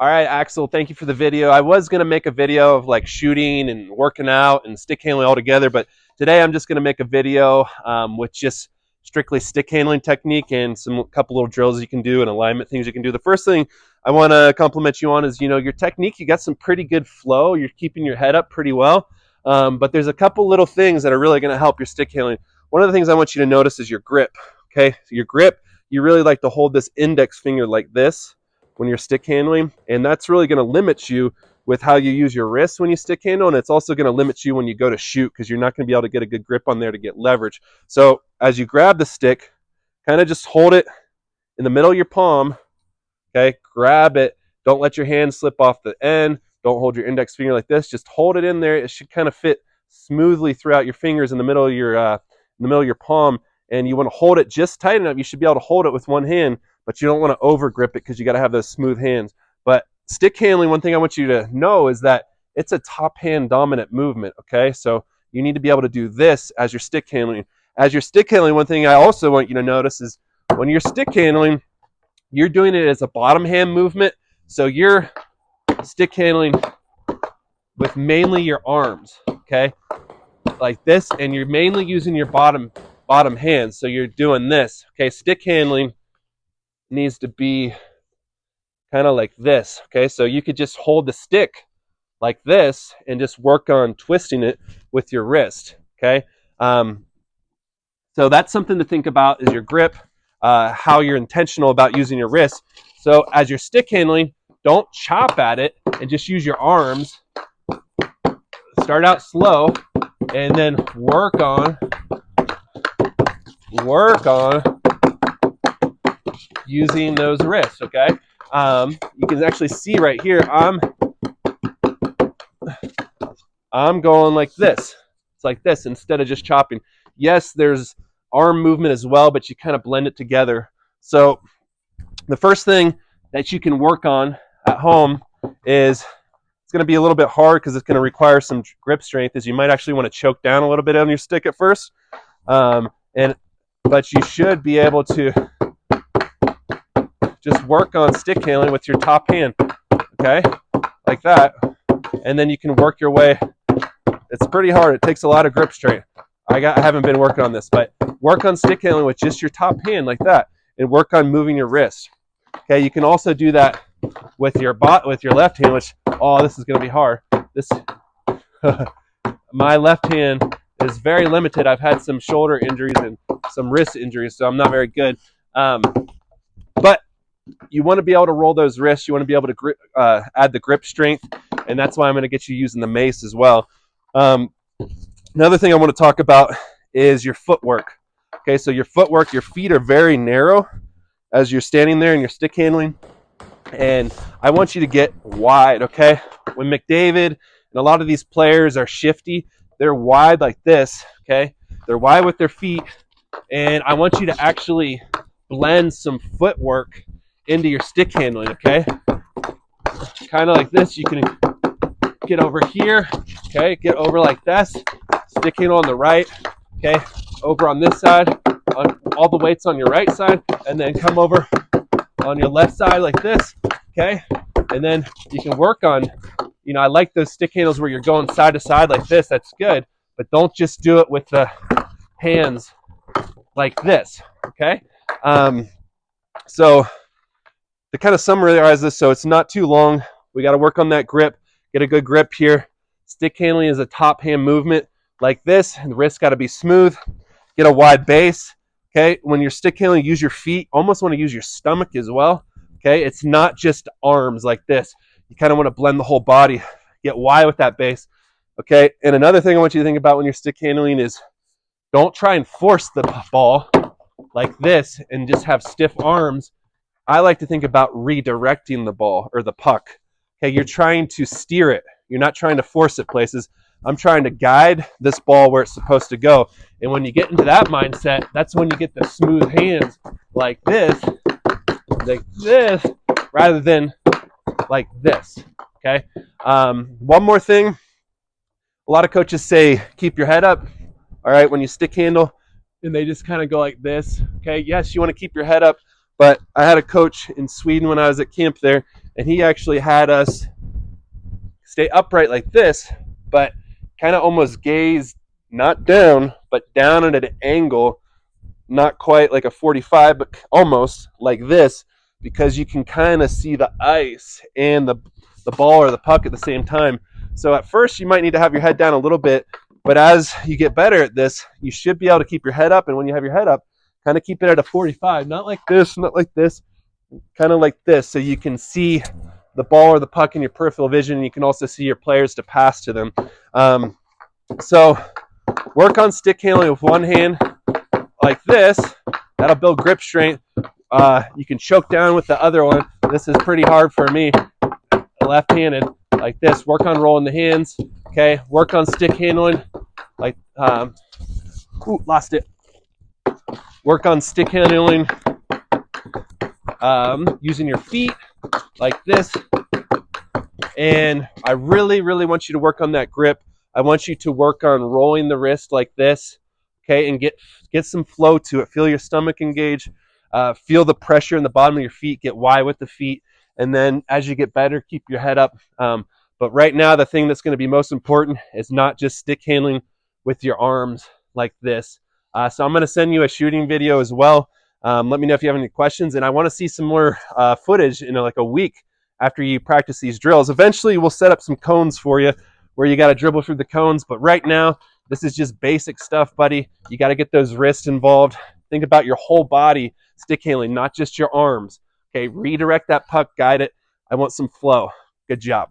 All right, Axel, thank you for the video. I was going to make a video of like shooting and working out and stick handling all together, but today I'm just going to make a video with just strictly stick handling technique and some couple little drills you can do and alignment things you can do. The first thing I want to compliment you on is, your technique. You got some pretty good flow. You're keeping your head up pretty well, but there's a couple little things that are really going to help your stick handling. One of the things I want you to notice is your grip. Okay, so your grip, you really like to hold this index finger like this when you're stick handling, and that's really going to limit you with how you use your wrists when you stick handle, and it's also going to limit you when you go to shoot because you're not going to be able to get a good grip on there to get leverage. So as you grab the stick, kind of just hold it in the middle of your palm. Okay, grab it, don't let your hand slip off the end, don't hold your index finger like this, just hold it in there. It should kind of fit smoothly throughout your fingers in the middle of your palm, and you want to hold it just tight enough. You should be able to hold it with one hand, but you don't want to over grip it because you got to have those smooth hands. But stick handling, one thing I want you to know is that it's a top hand dominant movement. Okay, so you need to be able to do this as you're stick handling. As you're stick handling, one thing I also want you to notice is when you're stick handling, you're doing it as a bottom hand movement. So you're stick handling with mainly your arms, okay, like this, and you're mainly using your bottom hand. So you're doing this. Okay, stick handling needs to be kind of like this. Okay, so you could just hold the stick like this and just work on twisting it with your wrist. Okay, so that's something to think about is your grip, how you're intentional about using your wrist. So as you're stick handling, don't chop at it and just use your arms. Start out slow and then work on using those wrists. Okay, you can actually see right here, I'm going like this. It's like this instead of just chopping. Yes, there's arm movement as well, but you kind of blend it together. So the first thing that you can work on at home is, it's going to be a little bit hard because it's going to require some grip strength, is you might actually want to choke down a little bit on your stick at first. But you should be able to just work on stick handling with your top hand, okay, like that, and then you can work your way. It's pretty hard. It takes a lot of grip strength. I haven't been working on this, but work on stick handling with just your top hand like that, and work on moving your wrist. Okay, you can also do that with your left hand, which, oh, this is going to be hard. My left hand is very limited. I've had some shoulder injuries and some wrist injuries, so I'm not very good. But you want to be able to roll those wrists. You want to be able to add the grip strength, and that's why I'm going to get you using the mace as well. Another thing I want to talk about is your footwork. Okay, so your footwork, your feet are very narrow as you're standing there and you're stick handling, and I want you to get wide. Okay, when McDavid and a lot of these players are shifty, they're wide like this. Okay, they're wide with their feet, and I want you to actually blend some footwork into your stick handling. Okay, kind of like this. You can get over here. Okay, get over like this, stick handle on the right. Okay, over on this side, on all the weights on your right side, and then come over on your left side like this. Okay, and then you can work on, I like those stick handles where you're going side to side like this. That's good, but don't just do it with the hands like this. Okay, so to kind of summarize this so it's not too long, we got to work on that grip, get a good grip here. Stick handling is a top hand movement like this, and the wrist got to be smooth. Get a wide base. Okay, when you're stick handling, use your feet. Almost want to use your stomach as well. Okay, it's not just arms like this. You kind of want to blend the whole body. Get wide with that base. Okay, and another thing I want you to think about when you're stick handling is, don't try and force the ball like this and just have stiff arms. I like to think about redirecting the ball or the puck. Okay, you're trying to steer it. You're not trying to force it places. I'm trying to guide this ball where it's supposed to go. And when you get into that mindset, that's when you get the smooth hands like this, rather than like this. Okay. One more thing. A lot of coaches say, keep your head up. All right, when you stick handle, and they just kind of go like this. Okay, yes, you want to keep your head up, but I had a coach in Sweden when I was at camp there, and he actually had us stay upright like this, but kind of almost gaze not down, but down at an angle, not quite like a 45, but almost like this, because you can kind of see the ice and the ball or the puck at the same time. So at first you might need to have your head down a little bit, but as you get better at this, you should be able to keep your head up. And when you have your head up, kind of keep it at a 45, not like this, not like this, kind of like this, so you can see the ball or the puck in your peripheral vision, and you can also see your players to pass to them. So work on stick handling with one hand like this. That'll build grip strength. You can choke down with the other one. This is pretty hard for me, left-handed, like this. Work on rolling the hands. Okay, work on stick handling, like lost it. Work on stick handling using your feet like this. And I really, really want you to work on that grip. I want you to work on rolling the wrist like this, okay, and get some flow to it. Feel your stomach engage. Feel the pressure in the bottom of your feet. Get wide with the feet. And then as you get better, keep your head up. But right now, the thing that's going to be most important is not just stick handling with your arms like this. So I'm going to send you a shooting video as well. Let me know if you have any questions. And I want to see some more footage in like a week after you practice these drills. Eventually, we'll set up some cones for you where you got to dribble through the cones. But right now, this is just basic stuff, buddy. You got to get those wrists involved. Think about your whole body stick handling, not just your arms. Okay, redirect that puck, guide it. I want some flow. Good job.